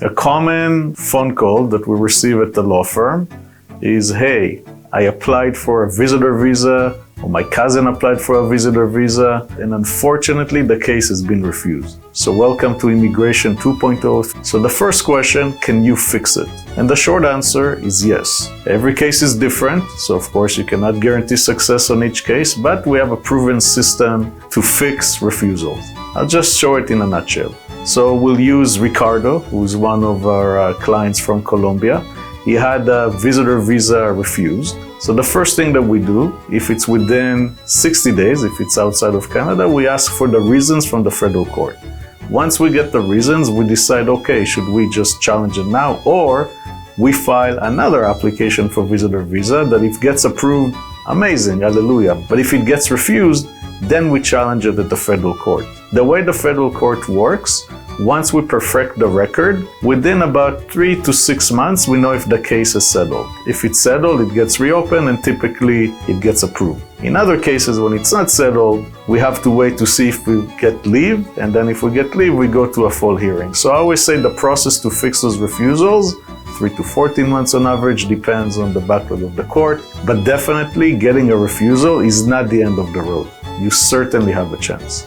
A common phone call that we receive at the law firm is, hey, I applied for a visitor visa, or my cousin applied for a visitor visa, and unfortunately the case has been refused. So welcome to Immigration 2.0. So the first question, can you fix it? And the short answer is yes. Every case is different, so of course you cannot guarantee success on each case, but we have a proven system to fix refusals. I'll just show it in a nutshell. So we'll use Ricardo, who's one of our clients from Colombia. He had a visitor visa refused. So the first thing that we do, if it's within 60 days, if it's outside of Canada, we ask for the reasons from the federal court. Once we get the reasons, we decide, okay, should we just challenge it now, or we file another application for visitor visa that if it gets approved, amazing, hallelujah. But if it gets refused, then we challenge it at the federal court. The way the federal court works, once we perfect the record, within about 3 to 6 months, we know if the case is settled. If it's settled, it gets reopened and typically it gets approved. In other cases, when it's not settled, we have to wait to see if we get leave, and then if we get leave, we go to a full hearing. So I always say the process to fix those refusals, 3 to 14 months on average, depends on the backlog of the court, but definitely getting a refusal is not the end of the road. You certainly have a chance.